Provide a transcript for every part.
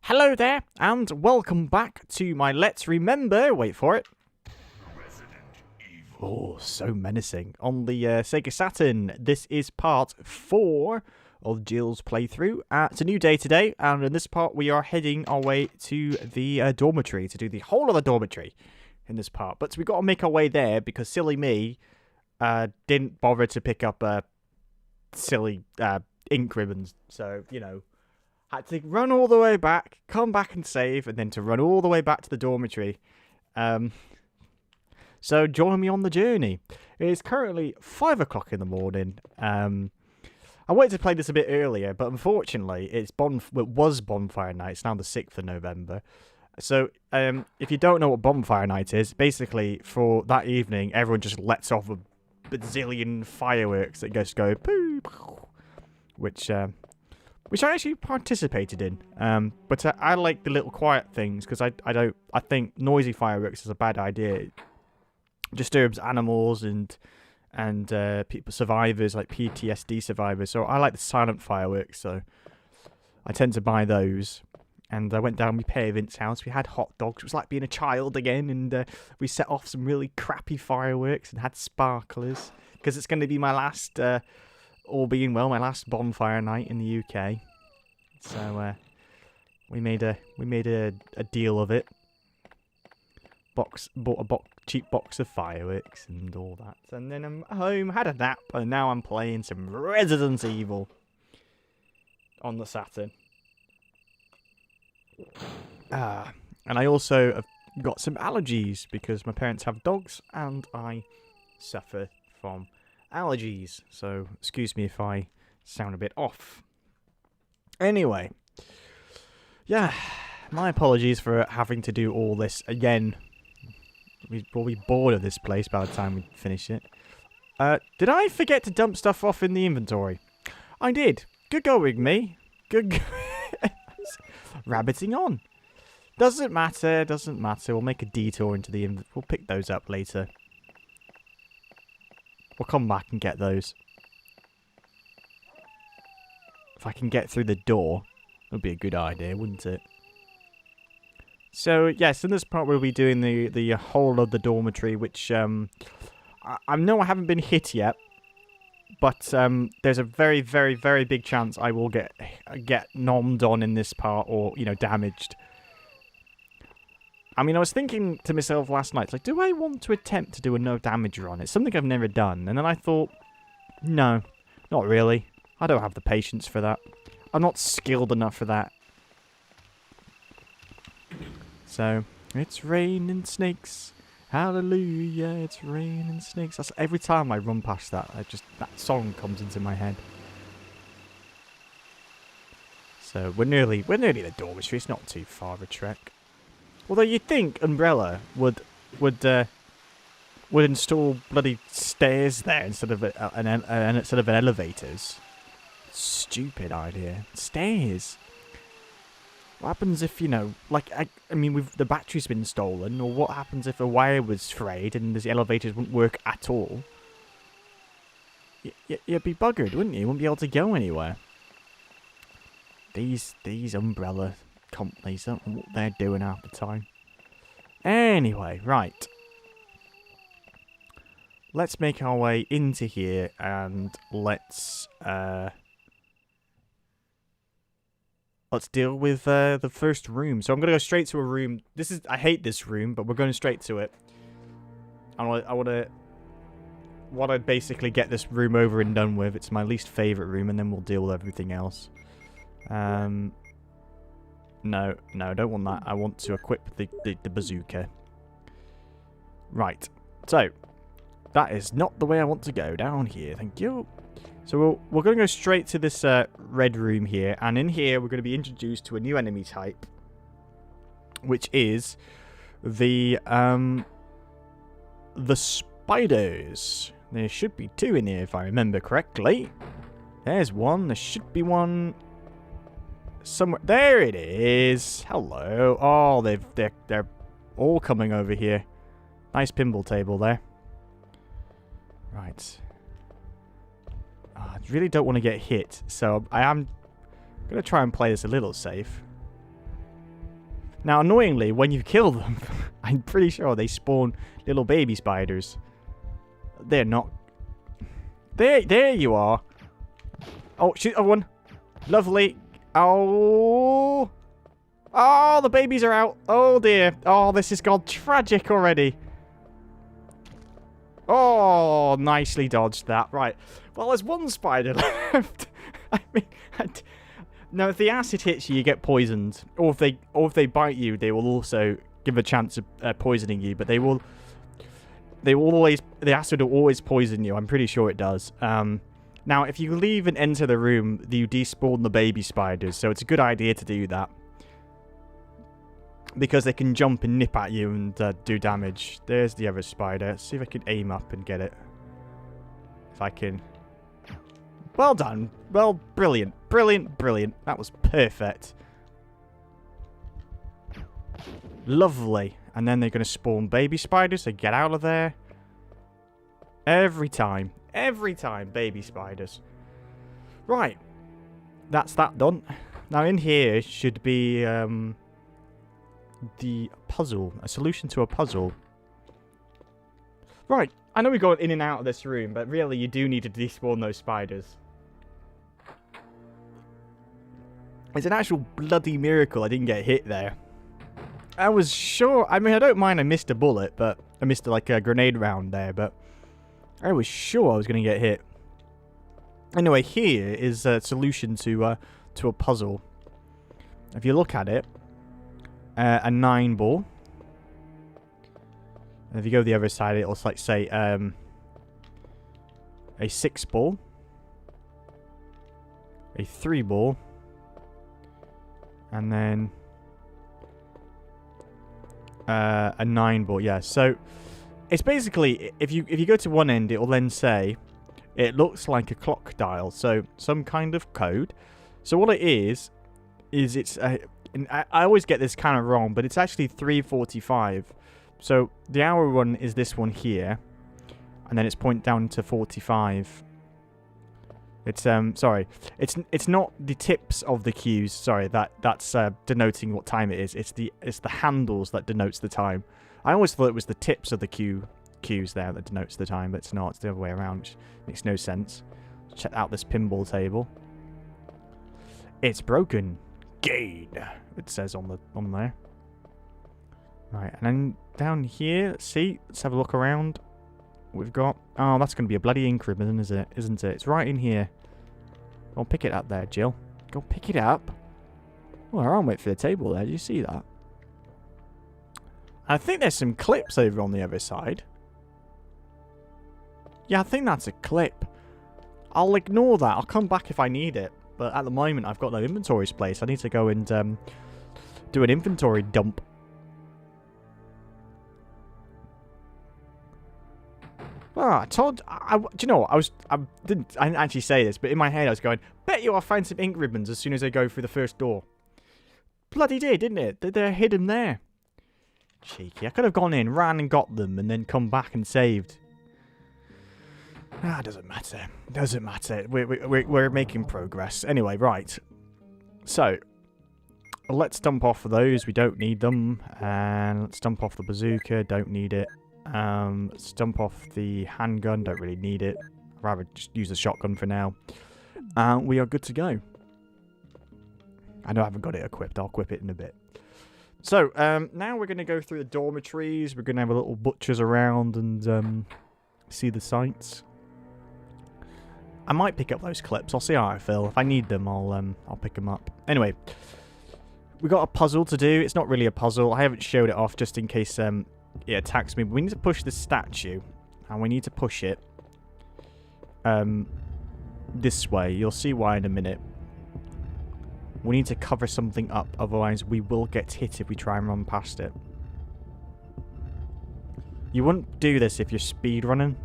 Hello there, and welcome back to my Let's Remember, wait for it. Oh, so menacing. On the Sega Saturn, this is part 4 of Jill's playthrough. It's a new day today, and in this part we are heading our way to the dormitory, to do the whole of the dormitory in this part. But we've got to make our way there, because silly me didn't bother to pick up silly ink ribbons, so, you know. Had to run all the way back, come back and save, and then to run all the way back to the dormitory. So join me on the journey. It is currently 5 o'clock in the morning. I wanted to play this a bit earlier, but unfortunately, it was Bonfire Night. It's now the 6th of November. So if you don't know what Bonfire Night is, basically for that evening, everyone just lets off a bazillion fireworks that just go poo, which I actually participated in. But I like the little quiet things, because I think noisy fireworks is a bad idea. It disturbs animals and people, survivors, like PTSD survivors. So I like the silent fireworks, so I tend to buy those. And I went down my parents' house. We had hot dogs. It was like being a child again. And we set off some really crappy fireworks and had sparklers, because it's going to be my last... all being well, my last bonfire night in the UK. So we made a deal of it. Bought a cheap box of fireworks and all that, and then I'm home, had a nap, and now I'm playing some Resident Evil on the Saturn. And I also have got some allergies because my parents have dogs and I suffer from allergies, so excuse me if I sound a bit off. Anyway, yeah, my apologies for having to do all this again. We'll be bored of this place by the time we finish it. Did I forget to dump stuff off in the inventory? I did. Good going, me. Good rabbiting on. Doesn't matter, We'll make a detour into the inventory. We'll pick those up later. We'll come back and get those. If I can get through the door, it would be a good idea, wouldn't it? So, yes, in this part we'll be doing the whole of the dormitory, which I know I haven't been hit yet, but there's a very, very, very big chance I will get nommed on in this part, or, you know, damaged. I mean, I was thinking to myself last night, like, do I want to attempt to do a no damage run? It's something I've never done. And then I thought, no, not really. I don't have the patience for that. I'm not skilled enough for that. So, it's raining snakes. Hallelujah, it's raining snakes. That's every time I run past that, that song comes into my head. So, we're nearly the dormitory. It's not too far of a trek. Although you'd think Umbrella would install bloody stairs there instead of elevators. Stupid idea. Stairs. What happens if, you know, like I mean, the battery's been stolen, or what happens if a wire was frayed and the elevators wouldn't work at all? You'd be buggered, wouldn't you? You wouldn't be able to go anywhere. These Umbrella companies, don't know what they're doing half the time. Anyway, right. Let's make our way into here and let's deal with the first room. So I'm gonna go straight to a room. I hate this room, but we're going straight to it. I want to basically get this room over and done with. It's my least favorite room, and then we'll deal with everything else. No, I don't want that. I want to equip the bazooka. Right. So, that is not the way I want to go. Down here, thank you. So we're going to go straight to this red room here. And in here, we're going to be introduced to a new enemy type. Which is the spiders. There should be 2 in here, if I remember correctly. There's one. There should be one... somewhere. There it is. Hello. Oh, they're all coming over here. Nice pinball table there. Right. I really don't want to get hit, so I am going to try and play this a little safe. Now, annoyingly, when you kill them, I'm pretty sure they spawn little baby spiders. They're not... There you are. Oh, shoot, oh, one. Lovely. Oh. Oh, the babies are out. Oh, dear. Oh, this has gone tragic already. Oh, nicely dodged that. Right. Well, there's one spider left. I mean... Now, if the acid hits you, you get poisoned. Or if they bite you, they will also give a chance of poisoning you. But the acid will always poison you. I'm pretty sure it does. Now, if you leave and enter the room, you despawn the baby spiders. So it's a good idea to do that. Because they can jump and nip at you and do damage. There's the other spider. Let's see if I can aim up and get it. If I can... Well done. Well, brilliant. Brilliant, brilliant. That was perfect. Lovely. And then they're going to spawn baby spiders, so get out of there. Every time. Every time, baby spiders. Right. That's that done. Now, in here should be the puzzle. A solution to a puzzle. Right. I know we go in and out of this room, but really you do need to despawn those spiders. It's an actual bloody miracle I didn't get hit there. I was sure... I mean, I don't mind I missed a bullet, but... I missed, like, a grenade round there, but... I was sure I was going to get hit. Anyway, here is a solution to a puzzle. If you look at it... a 9 ball. And if you go the other side, it'll, like, say... a 6 ball. A 3 ball. And then a 9 ball, yeah. So it's basically if you go to one end, it will then say it looks like a clock dial, so some kind of code. So what it is it's and I always get this kind of wrong, but it's actually 3:45. So the hour one is this one here, and then it's point down to 45. It's sorry, it's not the tips of the cues. Sorry, that's denoting what time it is. It's the handles that denotes the time. I always thought it was the tips of the cues there that denotes the time, but it's not. It's the other way around, which makes no sense. Check out this pinball table. It's broken. Gain. It says on there. Right, and then down here, let's see. Let's have a look around. We've got... Oh, that's going to be a bloody ink ribbon, isn't it? It's right in here. Go pick it up there, Jill. Go pick it up. Oh, I wait for the table there. Did you see that? I think there's some clips over on the other side. Yeah, I think that's a clip. I'll ignore that. I'll come back if I need it. But at the moment, I've got no inventory space. I need to go and do an inventory dump. Oh, I told... do you know what? I didn't actually say this, but in my head I was going, bet you I'll find some ink ribbons as soon as I go through the first door. Bloody did, didn't it? They're hidden there. Cheeky. I could have gone in, ran and got them, and then come back and saved. Ah, doesn't matter. Doesn't matter. We're making progress. Anyway, right. So, let's dump off of those. We don't need them. And let's dump off the bazooka. Don't need it. Let's dump off the handgun. Don't really need it. I'd rather just use the shotgun for now. We are good to go. I know I haven't got it equipped. I'll equip it in a bit. So, now we're going to go through the dormitories. We're going to have a little butchers around and see the sights. I might pick up those clips. I'll see how I feel. If I need them, I'll pick them up. Anyway, we got a puzzle to do. It's not really a puzzle. I haven't showed it off just in case it attacks me. But we need to push this statue, and we need to push it this way. You'll see why in a minute. We need to cover something up, otherwise we will get hit if we try and run past it. You wouldn't do this if you're speed running.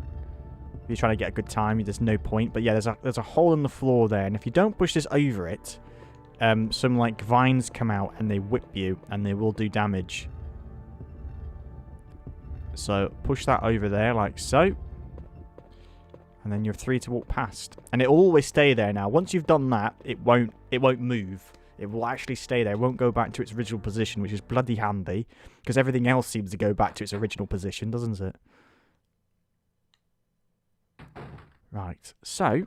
If you're trying to get a good time, there's no point. But yeah, there's a hole in the floor there, and if you don't push this over it, some like vines come out and they whip you, and they will do damage. So push that over there like so, and then you're free to walk past, and it'll always stay there. Now, once you've done that, it won't move. It will actually stay there. It won't go back to its original position, which is bloody handy, because everything else seems to go back to its original position, doesn't it? Right, so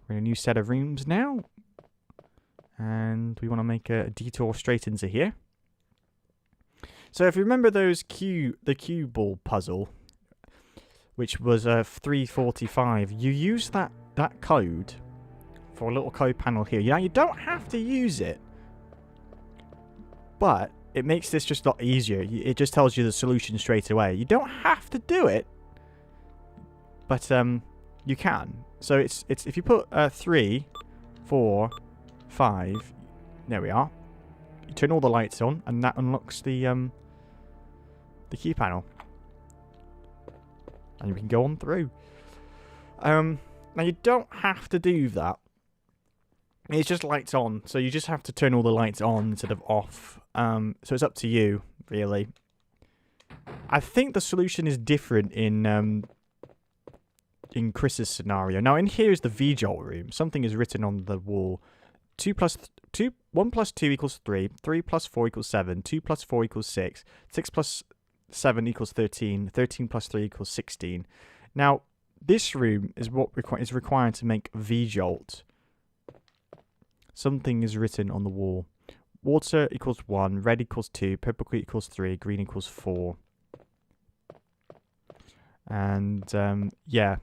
we're in a new set of rooms now, and we want to make a detour straight into here. So if you remember the cue ball puzzle, which was 345, you use that code for a little code panel here. Now, you don't have to use it, but it makes this just a lot easier. It just tells you the solution straight away. You don't have to do it, but you can. So it's if you put 3, 4, 5, there we are. You turn all the lights on, and that unlocks the key panel, and we can go on through. Now you don't have to do that. It's just lights on, so you just have to turn all the lights on instead of off. So it's up to you, really. I think the solution is different in Chris's scenario. Now, in here is the V-Jolt room. Something is written on the wall. 1 plus 2 equals 3. 3 plus 4 equals 7. 2 plus 4 equals 6. 6 plus 7 equals 13. 13 plus 3 equals 16. Now, this room is what is required to make V-Jolt. Something is written on the wall. Water equals 1. Red equals 2. Purple equals 3. Green equals 4. And, yeah.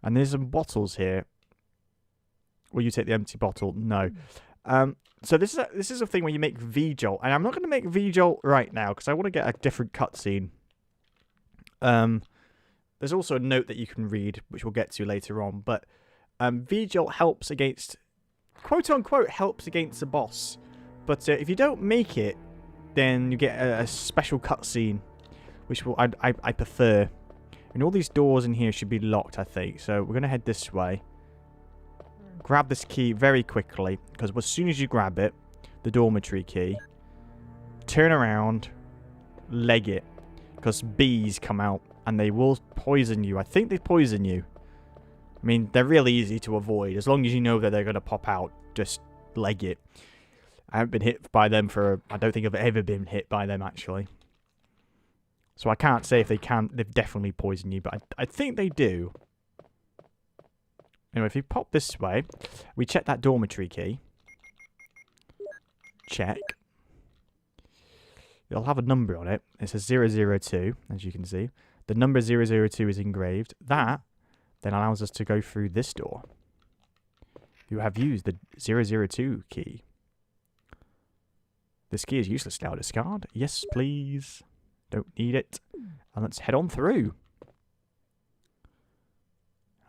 And there's some bottles here. Will you take the empty bottle? No. So this is a thing where you make V-Jolt. And I'm not going to make V-Jolt right now, because I want to get a different cutscene. There's also a note that you can read, which we'll get to later on. But V-Jolt helps against, quote-unquote, helps against the boss. But if you don't make it, then you get a special cutscene, which I prefer. And all these doors in here should be locked, I think. So we're going to head this way. Grab this key very quickly, because as soon as you grab it, the dormitory key, turn around, leg it, because bees come out, and they will poison you. I think they poison you. I mean, they're really easy to avoid. As long as you know that they're going to pop out, just leg it. I haven't been hit by them I don't think I've ever been hit by them, actually. So I can't say if they've definitely poisoned you, but I think they do. Anyway, if you pop this way, we check that dormitory key. Check. It'll have a number on it. It says 002, as you can see. The number 002 is engraved. That then allows us to go through this door. You have used the 002 key. This key is useless now. Discard. Yes, please. Don't need it. And let's head on through.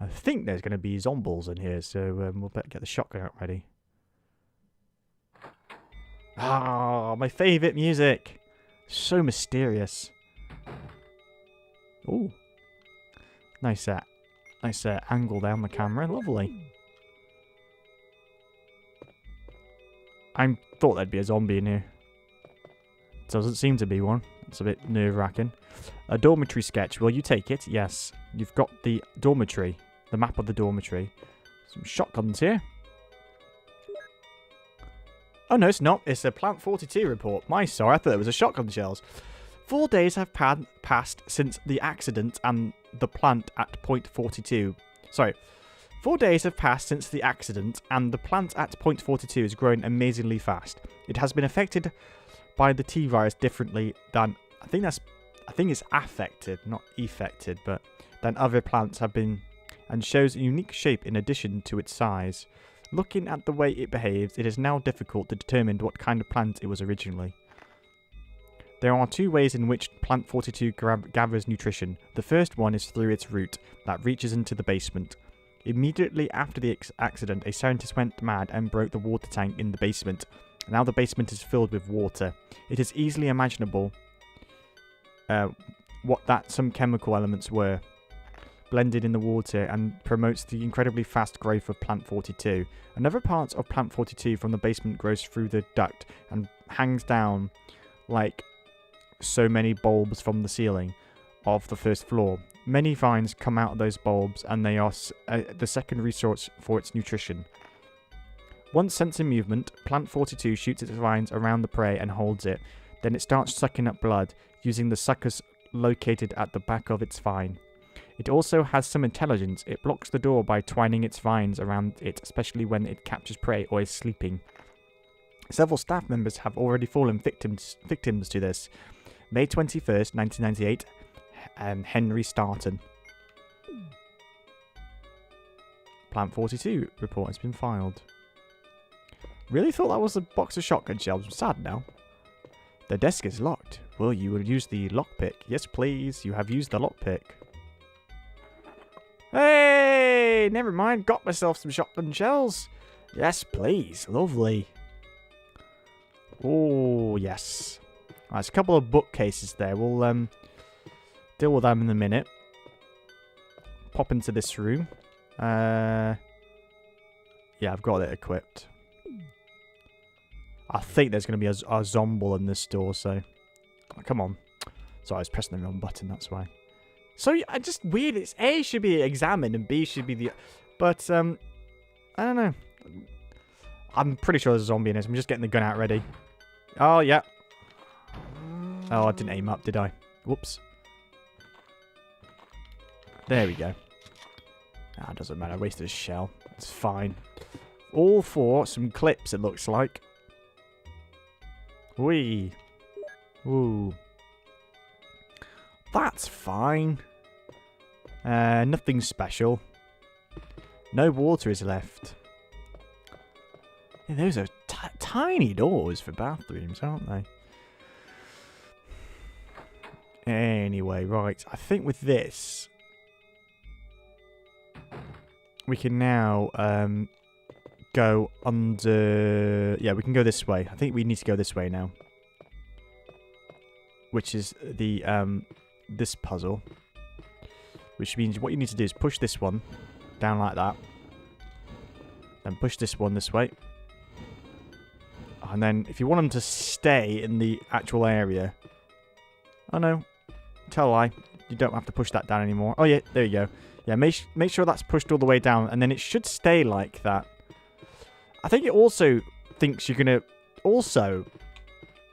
I think there's going to be zombies in here, so we'll better get the shotgun out ready. Ah, my favourite music. So mysterious. Ooh. Nice angle down the camera. Lovely. I thought there'd be a zombie in here. Doesn't seem to be one. It's a bit nerve-wracking. A dormitory sketch. Will you take it? Yes. You've got the dormitory. The map of the dormitory. Some shotguns here. Oh, no, it's not. It's a Plant 42 report. Sorry, I thought it was a shotgun shells. 4 days have passed since the accident and the plant at point 42. Sorry. 4 days have passed since the accident and the plant at point 42 has grown amazingly fast. It has been affected by the T-virus differently than... I think it's affected, not effected, but than other plants have been, and shows a unique shape in addition to its size. Looking at the way it behaves, it is now difficult to determine what kind of plant it was originally. There are 2 ways in which Plant 42 gathers nutrition. The first one is through its root, that reaches into the basement. Immediately after the accident, a scientist went mad and broke the water tank in the basement. Now the basement is filled with water. It is easily imaginable what some chemical elements were blended in the water and promotes the incredibly fast growth of Plant 42. Another part of Plant 42 from the basement grows through the duct and hangs down like so many bulbs from the ceiling of the first floor. Many vines come out of those bulbs and they are the secondary source for its nutrition. Once sensing movement, Plant 42 shoots its vines around the prey and holds it. Then it starts sucking up blood, using the suckers located at the back of its vine. It also has some intelligence. It blocks the door by twining its vines around it, especially when it captures prey or is sleeping. Several staff members have already fallen victims to this. May 21st, 1998, Henry Starton. Plant 42 report has been filed. Really thought that was a box of shotgun shells. I'm sad now. The desk is locked. Will you use the lockpick? Yes, please. You have used the lockpick. Hey! Never mind. Got myself some shotgun shells. Yes, please. Lovely. Oh, yes. There's a couple of bookcases there. We'll deal with them in a minute. Pop into this room. Yeah, I've got it equipped. I think there's going to be a zombie in this door, so... Oh, come on. Sorry, I was pressing the wrong button, that's why. So, I just weird. It's A should be examined and B should be the... But, I don't know. I'm pretty sure there's a zombie in this. I'm just getting the gun out ready. Oh, yeah. Oh, I didn't aim up, did I? Whoops. There we go. Ah, doesn't matter. I wasted a shell. It's fine. All for some clips, it looks like. Whee. Ooh. That's fine. Nothing special. No water is left. Yeah, those are tiny doors for bathrooms, aren't they? Anyway, right. I think with this, we can now go under... Yeah, we can go this way. I think we need to go this way now. Which is the this puzzle. Which means what you need to do is push this one down like that. Then push this one this way. And then if you want them to stay in the actual area... Oh no. Tell a lie. You don't have to push that down anymore. Oh yeah, there you go. Yeah, make sure that's pushed all the way down. And then it should stay like that. I think it also thinks you're going to... Also,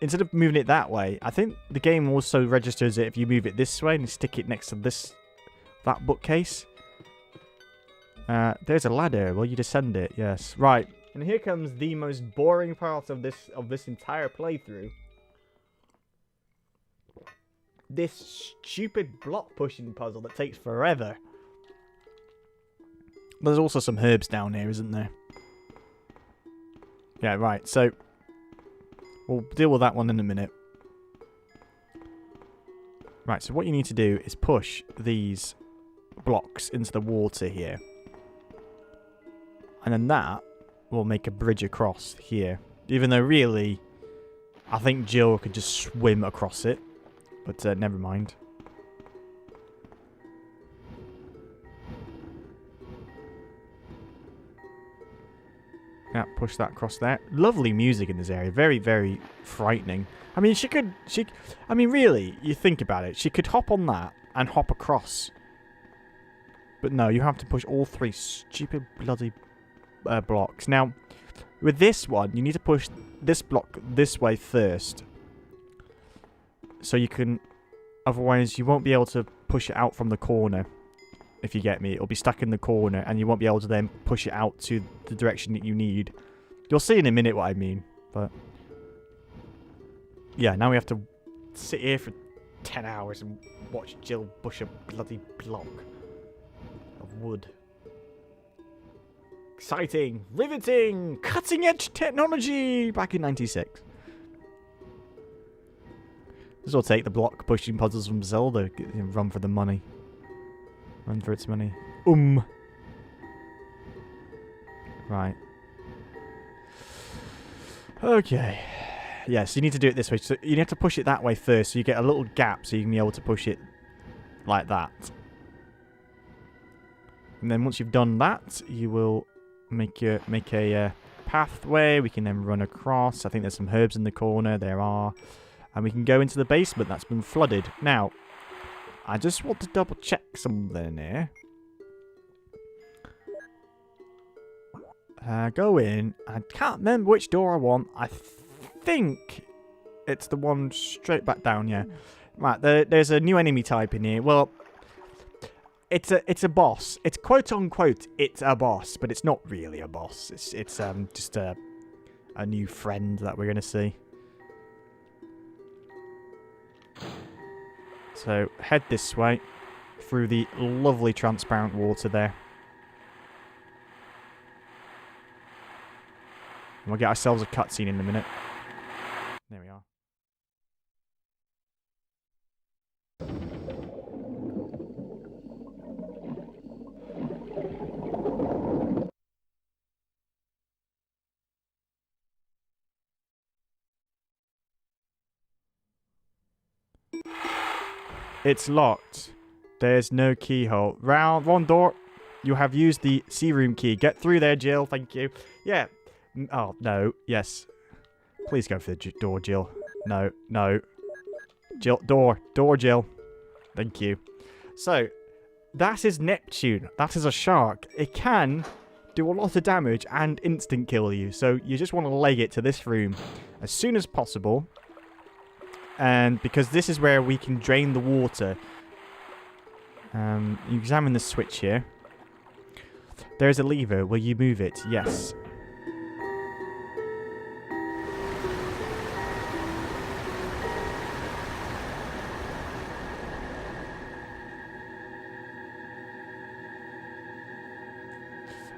instead of moving it that way, I think the game also registers it if you move it this way and you stick it next to that bookcase. There's a ladder. Will you descend it? Yes. Right. And here comes the most boring part of this entire playthrough. This stupid block pushing puzzle that takes forever. But there's also some herbs down here, isn't there? Yeah, right. So we'll deal with that one in a minute. Right, so what you need to do is push these blocks into the water here. And then that will make a bridge across here. Even though really, I think Jill could just swim across it. But never mind. Yeah, push that across there. Lovely music in this area. Very, very frightening. I mean, I mean, really, you think about it. She could hop on that and hop across. But no, you have to push all three stupid bloody blocks. Now, with this one, you need to push this block this way first. So you can... Otherwise, you won't be able to push it out from the corner. If you get me. It'll be stuck in the corner. And you won't be able to then push it out to the direction that you need. You'll see in a minute what I mean. But... Yeah, now we have to sit here for 10 hours and watch Jill push a bloody block of wood. Exciting! Riveting! Cutting-edge technology! Back in 96. This will take the block pushing puzzles from Zelda. Run for the money. Run for its money. Right. Okay. Yes, you need to do it this way. So you have to push it that way first, so you get a little gap so you can be able to push it like that. And then once you've done that, you will make a pathway. We can then run across. I think there's some herbs in the corner. There are. And we can go into the basement that's been flooded. Now, I just want to double check something here. Go in. I can't remember which door I want. I think it's the one straight back down, yeah. Right, there's a new enemy type in here. Well, it's a boss. It's quote unquote it's a boss, but it's not really a boss. It's just a new friend that we're gonna see. So head this way through the lovely transparent water there. And we'll get ourselves a cutscene in a minute. There we are. It's locked. There's no keyhole. Round one door. You have used the sea room key. Get through there, Jill. Thank you. Yeah. Oh, no. Yes. Please go for the door, Jill. No. No. Jill. Door. Door, Jill. Thank you. So, that is Neptune. That is a shark. It can do a lot of damage and instant kill you. So, you just want to leg it to this room as soon as possible. And because this is where we can drain the water. You examine the switch here. There's a lever. Will you move it? Yes.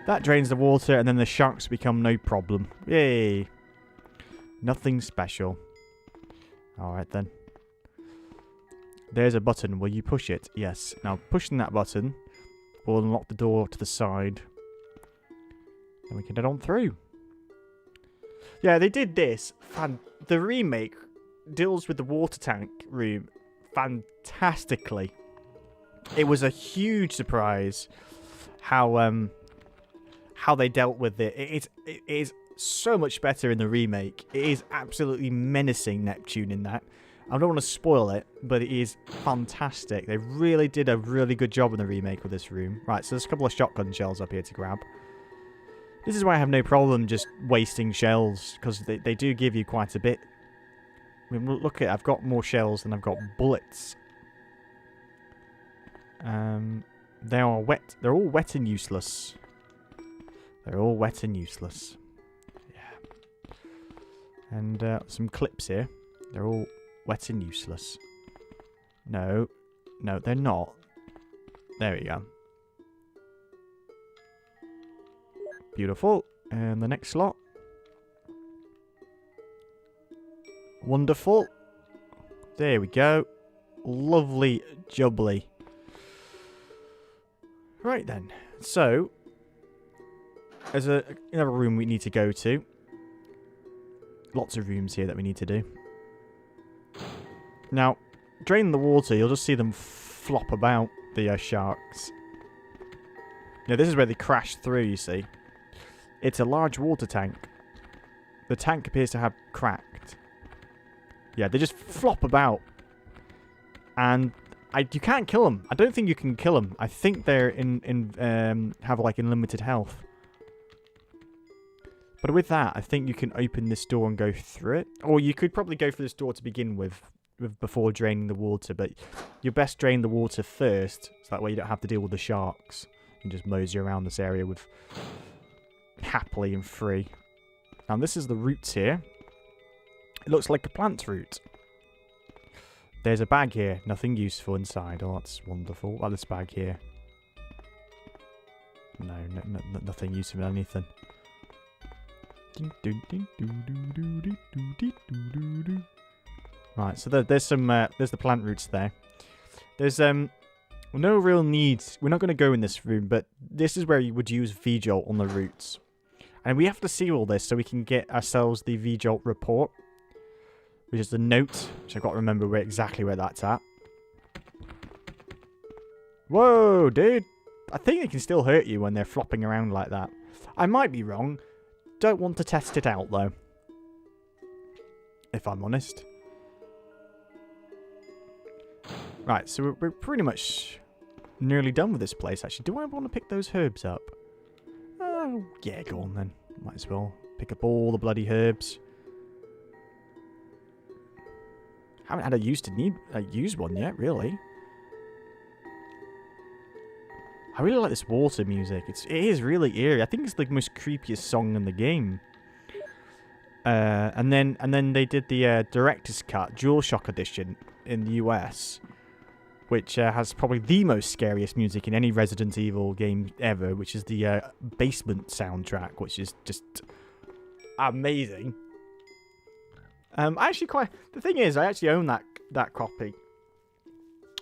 That drains the water, and then the sharks become no problem. Yay! Nothing special. Alright then. There's a button. Will you push it? Yes. Now, pushing that button will unlock the door to the side. Then we can head on through. Yeah, they did this. The remake deals with the water tank room fantastically. It was a huge surprise how they dealt with it. It is so much better in the remake. It is absolutely menacing, Neptune, in that. I don't want to spoil it, but it is fantastic. They really did a really good job in the remake with this room. Right, so there's a couple of shotgun shells up here to grab. This is why I have no problem just wasting shells, because they do give you quite a bit. I mean, look at it, I've got more shells than I've got bullets. They are wet. They're all wet and useless. They're all wet and useless. Yeah. And some clips here. They're all wet and useless. No. No, they're not. There we go. Beautiful. And the next slot. Wonderful. There we go. Lovely jubbly. Right then. So, there's another room we need to go to. Lots of rooms here that we need to do. Now, drain the water, you'll just see them flop about, the sharks. Now, this is where they crash through, you see. It's a large water tank. The tank appears to have cracked. Yeah, they just flop about. And you can't kill them. I don't think you can kill them. I think they're have like unlimited health. But with that, I think you can open this door and go through it. Or you could probably go through this door to begin with before draining the water. But you best drain the water first, so that way you don't have to deal with the sharks. You can just mosey around this area with happily and free. Now this is the roots here. It looks like a plant root. There's a bag here. Nothing useful inside. Oh, that's wonderful. What about this bag here? No, nothing useful in anything. Right, so there's some there's the plant roots there. There's no real need. We're not going to go in this room, but this is where you would use V-Jolt on the roots. And we have to see all this so we can get ourselves the V-Jolt report, which is the note, which I've got to remember exactly where that's at. Whoa, dude. I think they can still hurt you when they're flopping around like that. I might be wrong. Don't want to test it out, though. If I'm honest. Right, so we're pretty much nearly done with this place, actually. Do I want to pick those herbs up? Yeah, go on then. Might as well pick up all the bloody herbs. Haven't had a use one yet, really. I really like this water music. It is really eerie. I think it's the most creepiest song in the game. And then they did the director's cut, DualShock edition in the US, which has probably the most scariest music in any Resident Evil game ever, which is the basement soundtrack, which is just amazing. The thing is, I actually own that copy.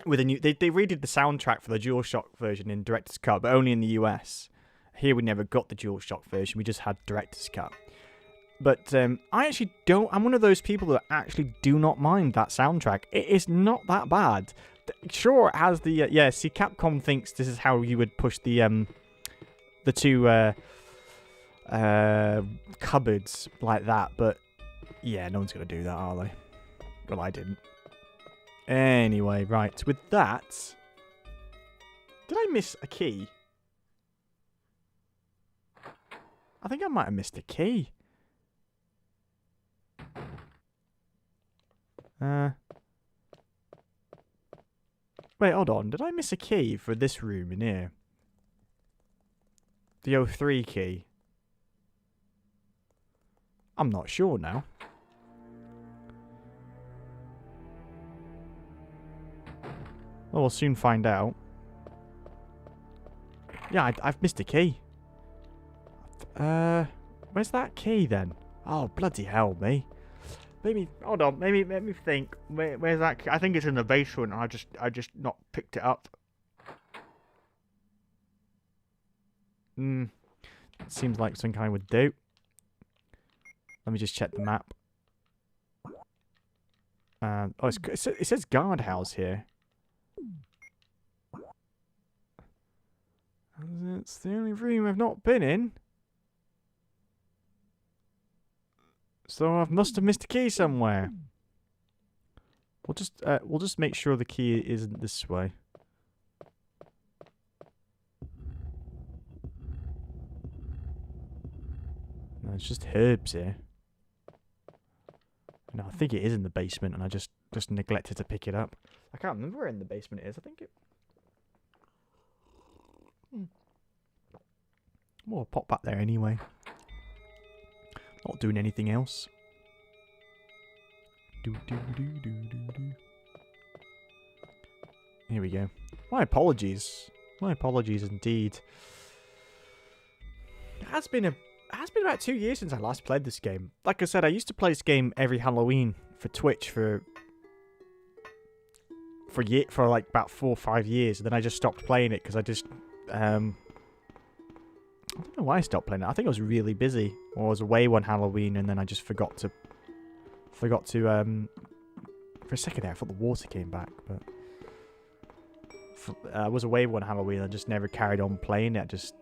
With a new, they redid the soundtrack for the DualShock version in director's cut, but only in the US. Here we never got the DualShock version; we just had director's cut. But I actually don't. I'm one of those people that actually do not mind that soundtrack. It is not that bad. Sure, it has the see, Capcom thinks this is how you would push the two cupboards like that, but yeah, no one's gonna do that, are they? Well, I didn't. Anyway, right, with that, did I miss a key? I think I might have missed a key. Wait, hold on. Did I miss a key for this room in here? The 03 key. I'm not sure now. Well, we'll soon find out. Yeah, I've missed a key. Where's that key then? Oh, bloody hell, me. Maybe, hold on, maybe let me think. Where's that key? I think it's in the basement. I just not picked it up. Seems like something I would do. Let me just check the map. Oh, it says Guardhouse here. It's the only room I've not been in. So I must have missed a key somewhere. We'll just make sure the key isn't this way. No, it's just herbs here. No, I think it is in the basement, and I just neglected to pick it up. I can't remember where in the basement it is. I think it. Well, I'll pop back there anyway. Not doing anything else. Here we go. My apologies. My apologies indeed. It has been about 2 years since I last played this game. Like I said, I used to play this game every Halloween for Twitch for like about 4 or 5 years, and then I just stopped playing it because I just I don't know why I stopped playing it. I think I was really busy, or I was away one Halloween, and then I just forgot to. For a second there, I thought the water came back, but I was away one Halloween. I just never carried on playing it.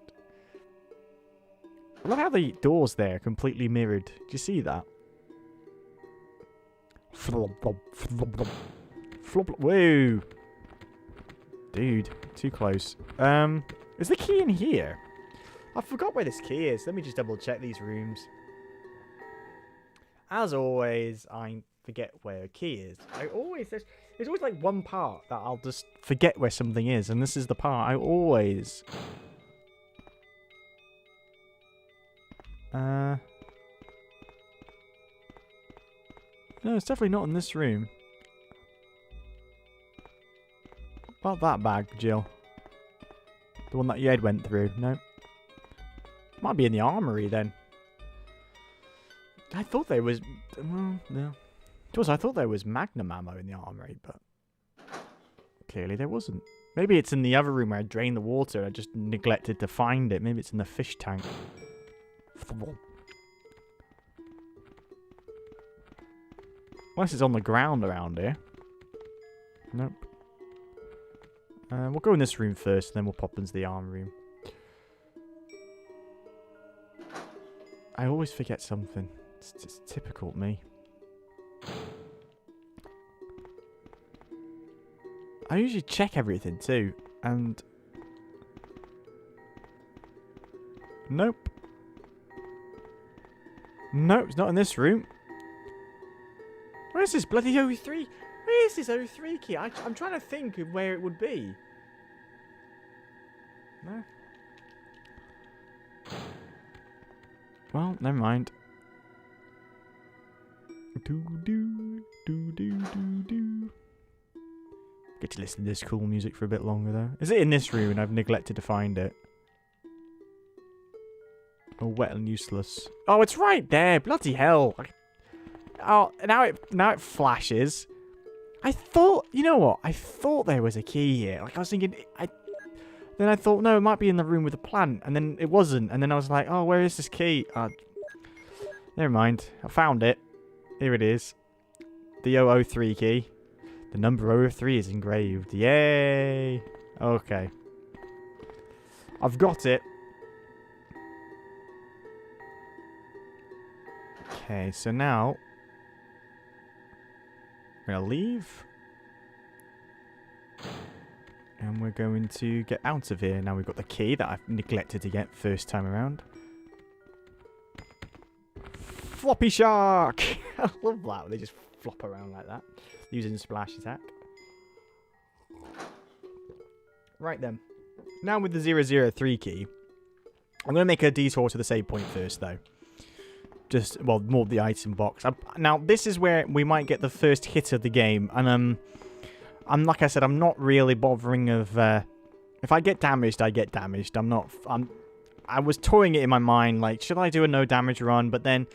I love how the doors there are completely mirrored. Do you see that? Whoa, dude, too close. Is the key in here? I forgot where this key is. Let me just double check these rooms. As always, I forget where a key is. There's always like one part that I'll just forget where something is, and this is the part I always. No, it's definitely not in this room. What about that bag, Jill? The one that your head went through? No. Might be in the armory then. I thought there was... Well, no. I thought there was magnum ammo in the armory, but... Clearly there wasn't. Maybe it's in the other room where I drained the water and I just neglected to find it. Maybe it's in the fish tank. Unless it's on the ground around here. Nope. We'll go in this room first, and then we'll pop into the armory room. I always forget something. It's typical me. I usually check everything too, and... Nope. No, it's not in this room. Where's this bloody O3? Where's this O3 key? I'm trying to think of where it would be. No. Well, never mind. Get to listen to this cool music for a bit longer, though. Is it in this room and I've neglected to find it? Oh, wet and useless. Oh, it's right there. Bloody hell. Oh, now it flashes. I thought, you know what? I thought there was a key here. Like, I was thinking, then I thought, no, it might be in the room with the plant. And then it wasn't. And then I was like, oh, where is this key? Never mind. I found it. Here it is. The 003 key. The number 003 is engraved. Yay! Okay. I've got it. Okay, so now we're going to leave. And we're going to get out of here. Now we've got the key that I've neglected to get first time around. Floppy shark! I love that when they just flop around like that. Using splash attack. Right then. Now with the 003 key. I'm going to make a detour to the save point first though. Just, well, more of the item box. Now, this is where we might get the first hit of the game. And, I'm like I said, I'm not really bothering of... if I get damaged, I get damaged. I was toying it in my mind, like, should I do a no damage run? But then,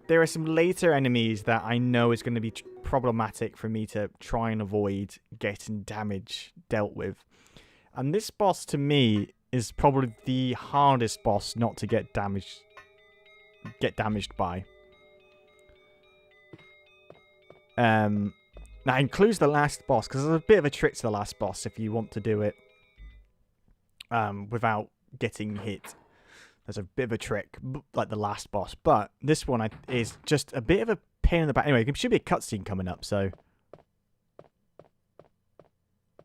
there are some later enemies that I know is going to be problematic for me to try and avoid getting damage dealt with. And this boss, to me, is probably the hardest boss not to get damaged by. That includes the last boss, because there's a bit of a trick to the last boss if you want to do it without getting hit. There's a bit of a trick, like the last boss. But this one is just a bit of a pain in the back. Anyway, there should be a cutscene coming up, so...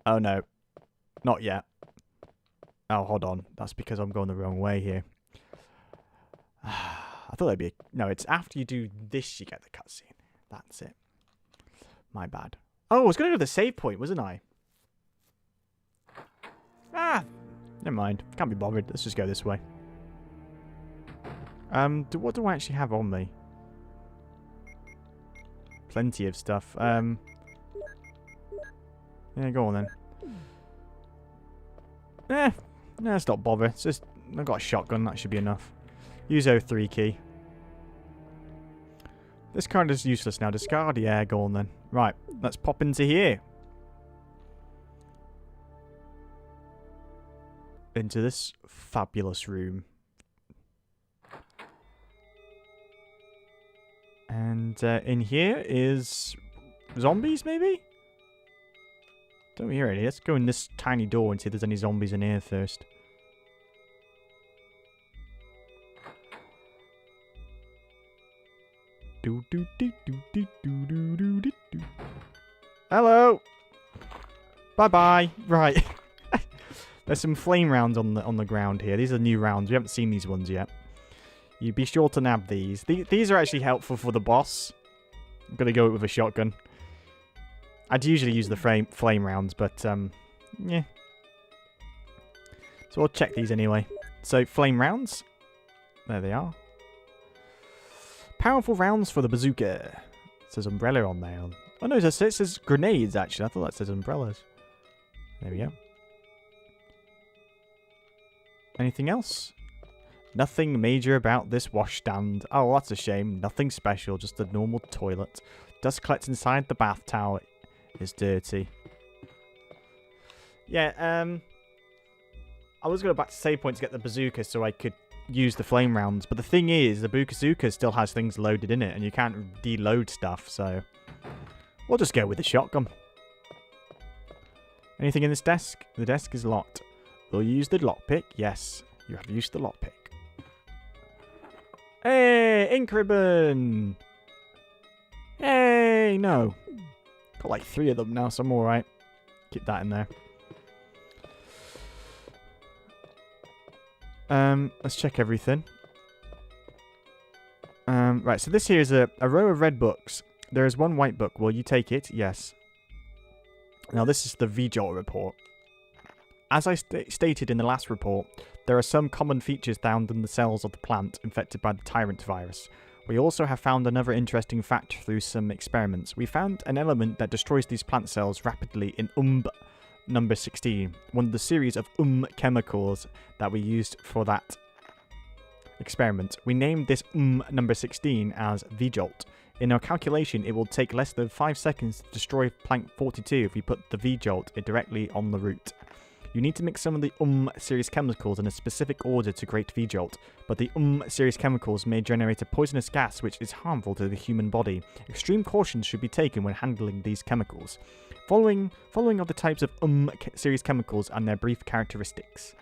Oh, no. Not yet. Oh, hold on. That's because I'm going the wrong way here. I thought that'd be... No, it's after you do this you get the cutscene. That's it. My bad. Oh, I was going to go to the save point, wasn't I? Ah! Never mind. Can't be bothered. Let's just go this way. What do I actually have on me? Plenty of stuff. Yeah, go on then. No, let's not bother. It's just, I've got a shotgun. That should be enough. Use 03 key. This card is useless now. Discard? Yeah, go on then. Right, let's pop into here. Into this fabulous room. And in here is zombies, maybe? Don't hear any. Let's go in this tiny door and see if there's any zombies in here first. Hello. Bye bye. Right. There's some flame rounds on the ground here. These are new rounds. We haven't seen these ones yet. You be sure to nab these. These are actually helpful for the boss. I'm gonna go with a shotgun. I'd usually use the flame rounds, but yeah. So I'll check these anyway. So flame rounds. There they are. Powerful rounds for the bazooka. It says umbrella on there. Oh no, it says grenades actually. I thought that says umbrellas. There we go. Anything else? Nothing major about this washstand. Oh, that's a shame. Nothing special, just a normal toilet. Dust collects inside the bath towel. It's dirty. Yeah, I was going back to save point to get the bazooka so I could use the flame rounds. But the thing is, the bazooka still has things loaded in it, and you can't deload stuff, so... We'll just go with the shotgun. Anything in this desk? The desk is locked. We'll use the lockpick. Yes, you have used the lockpick. Hey, ink ribbon! Hey, no. Got like 3 of them now, so I'm alright. Keep that in there. Let's check everything. Right, so this here is a row of red books. There is one white book. Will you take it? Yes. Now, this is the VJOL report. As I stated in the last report, there are some common features found in the cells of the plant infected by the tyrant virus. We also have found another interesting fact through some experiments. We found an element that destroys these plant cells rapidly in number 16, one of the series of chemicals that we used for that experiment. We named this number 16 as VJOLT. In our calculation, it will take less than 5 seconds to destroy plant 42 if we put the VJOLT directly on the root. You need to mix some of the series chemicals in a specific order to create VJOLT, but the series chemicals may generate a poisonous gas which is harmful to the human body. Extreme caution should be taken when handling these chemicals. Following are the types of series chemicals and their brief characteristics.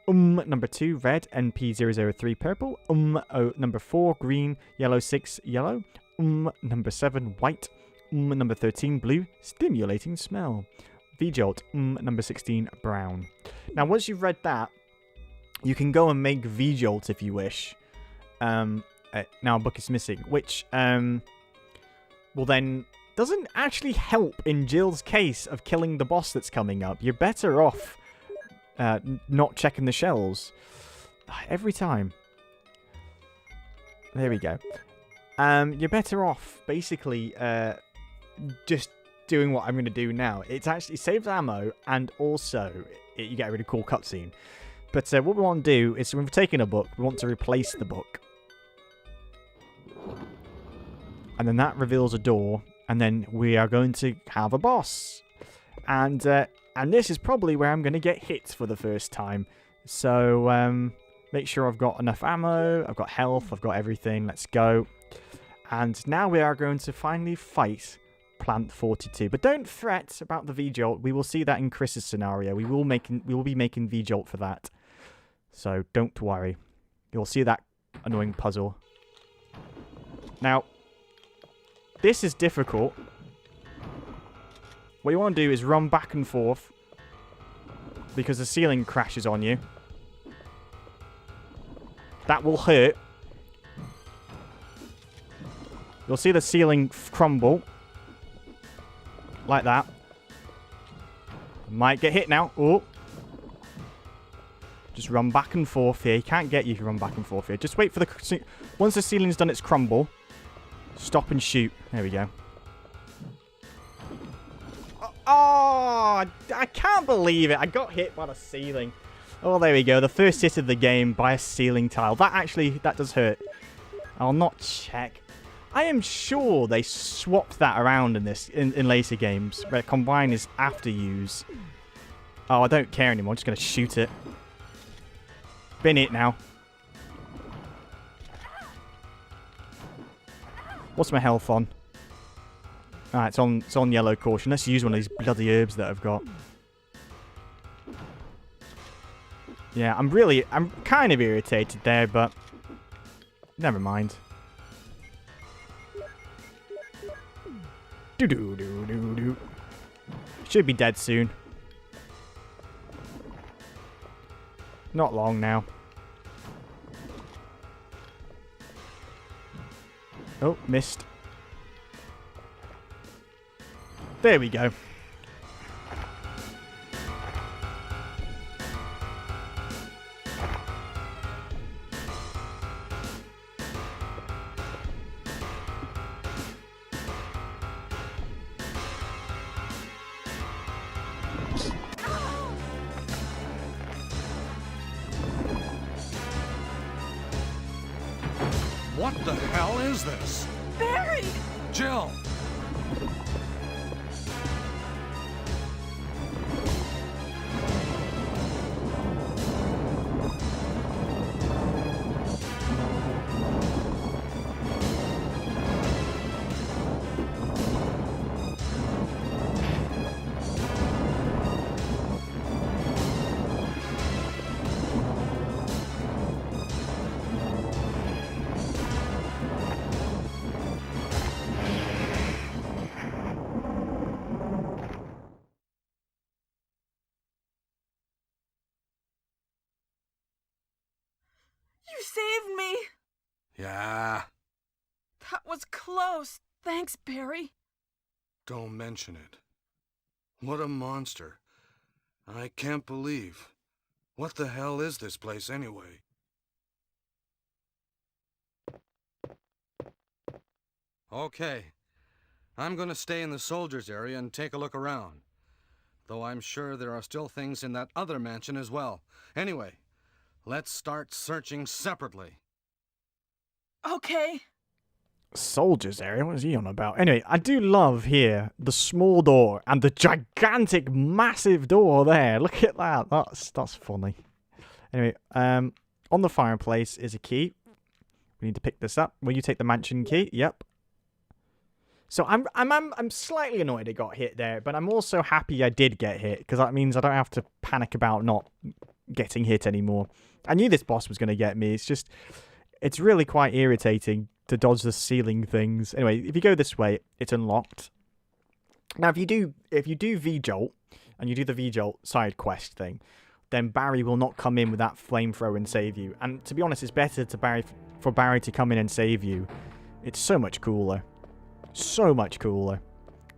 Number 2, red, NP003, purple. Number 4, green, yellow 6, yellow. Number 7, white. Number 13, blue, stimulating smell. VJOLT, number 16, brown. Now, once you've read that, you can go and make VJOLT if you wish. Now a book is missing, which, well then, doesn't actually help in Jill's case of killing the boss that's coming up. You're better off not checking the shells. Every time. There we go. You're better off, basically, just doing what I'm going to do now. It actually saves ammo, and also you get a really cool cutscene. But what we want to do is, when we're taking a book, we want to replace the book. And then that reveals a door, and then we are going to have a boss. And this is probably where I'm going to get hit for the first time. So make sure I've got enough ammo, I've got health, I've got everything. Let's go. And now we are going to finally fight Plant 42. But don't fret about the VJOLT. We will see that in Chris's scenario. We will be making VJOLT for that. So don't worry. You'll see that annoying puzzle. Now, this is difficult. What you want to do is run back and forth because the ceiling crashes on you. That will hurt. You'll see the ceiling crumble. Like that. Might get hit now. Oh. Just run back and forth here. He can't get you if you run back and forth here. Just wait for the... Once the ceiling's done its crumble, stop and shoot. There we go. Oh, I can't believe it. I got hit by the ceiling. Oh, there we go. The first hit of the game by a ceiling tile. That does hurt. I'll not check. I am sure they swapped that around in later games, where combine is after use. Oh, I don't care anymore. I'm just going to shoot it. Bin it now. What's my health on? Alright, it's on yellow caution. Let's use one of these bloody herbs that I've got. Yeah, I'm kind of irritated there, but never mind. Do. Should be dead soon. Not long now. Oh, missed. There we go. What the hell is this? Buried! Jill! You saved me! Yeah, That was close. Thanks, Barry. don't mention it. What a monster. I can't believe. What the hell is this place anyway? Okay. I'm gonna stay in the soldiers' area and take a look around. Though I'm sure there are still things in that other mansion as well. Anyway, let's start searching separately. Okay. Soldiers area? What is he on about? Anyway, I do love here the small door and the gigantic, massive door there. Look at that. That's funny. Anyway, on the fireplace is a key. We need to pick this up. Will you take the mansion key? Yep. So I'm slightly annoyed I got hit there, but I'm also happy I did get hit because that means I don't have to panic about not getting hit anymore. I knew this boss was going to get me. It's really quite irritating to dodge the ceiling things. Anyway, if you go this way, it's unlocked. Now, if you do V-Jolt, and you do the V-Jolt side quest thing, then Barry will not come in with that flamethrower and save you. And to be honest, it's better for Barry to come in and save you. It's so much cooler. So much cooler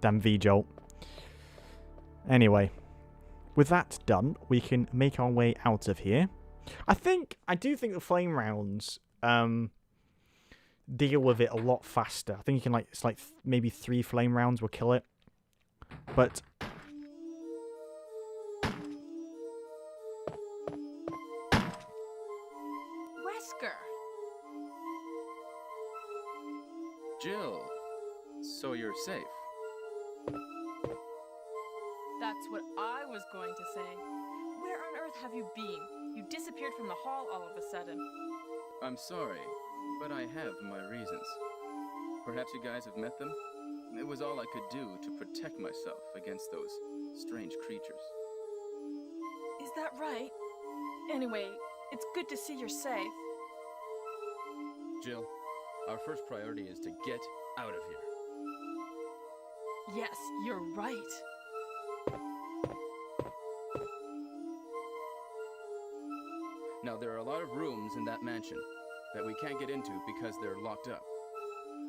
than V-Jolt. Anyway, with that done, we can make our way out of here. I do think the flame rounds deal with it a lot faster. I think you can it's like maybe 3 flame rounds will kill it. But Wesker. Jill, so you're safe. That's what I was going to say. Where on earth have you been? You disappeared from the hall all of a sudden. I'm sorry, but I have my reasons. Perhaps you guys have met them? It was all I could do to protect myself against those strange creatures. Is that right? Anyway, it's good to see you're safe. Jill, our first priority is to get out of here. Yes, you're right. Now, there are a lot of rooms in that mansion that we can't get into because they're locked up.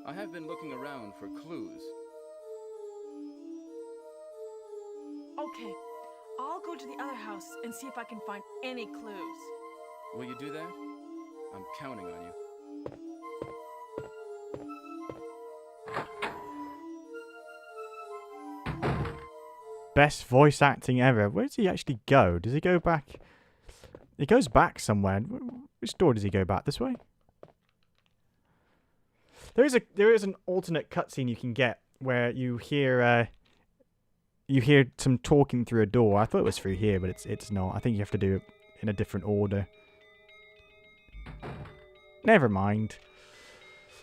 I have been looking around for clues. Okay, I'll go to the other house and see if I can find any clues. Will you do that? I'm counting on you. best voice acting ever. Where does he actually go? Does he go back? He goes back somewhere. Which door does he go back? This way? There is an alternate cutscene you can get where you hear some talking through a door. I thought it was through here, but it's not. I think you have to do it in a different order. Never mind.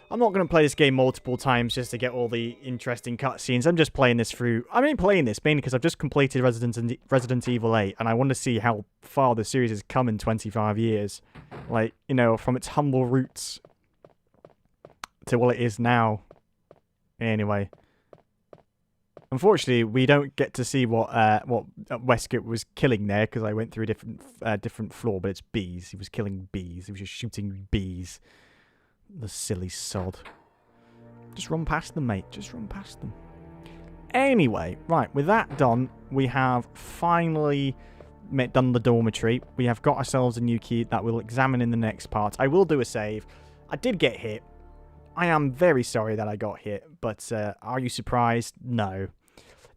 I'm not going to play this game multiple times just to get all the interesting cutscenes. I'm just playing this through. I mean, playing this mainly because I've just completed Resident Evil 8, and I want to see how far the series has come in 25 years. Like, you know, from its humble roots to what it is now. Anyway. Unfortunately, we don't get to see what Wesker was killing there, because I went through a different floor, but it's bees. He was killing bees. He was just shooting bees. The silly sod. Just run past them, mate. Just run past them. Anyway, right, with that done, we have finally done the dormitory. We have got ourselves a new key that we'll examine in the next part. I will do a save. I did get hit. I am very sorry that I got hit, but are you surprised? No.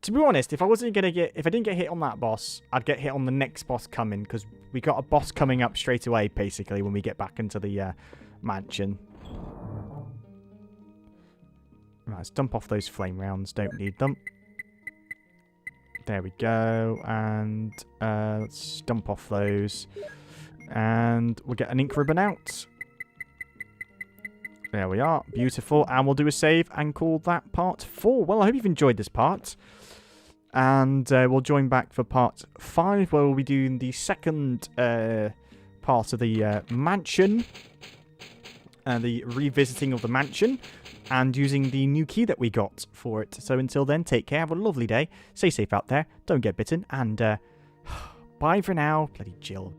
To be honest, if I didn't get hit on that boss, I'd get hit on the next boss coming, because we got a boss coming up straight away, basically, when we get back into the mansion. Right, let's dump off those flame rounds. Don't need them. There we go. And let's dump off those. And we'll get an ink ribbon out. There we are. Beautiful. And we'll do a save and call that part 4. Well, I hope you've enjoyed this part. And we'll join back for part 5, where we'll be doing the second part of the mansion. The revisiting of the mansion. And using the new key that we got for it. So until then, take care. Have a lovely day. Stay safe out there. Don't get bitten. And bye for now. Bloody Jill.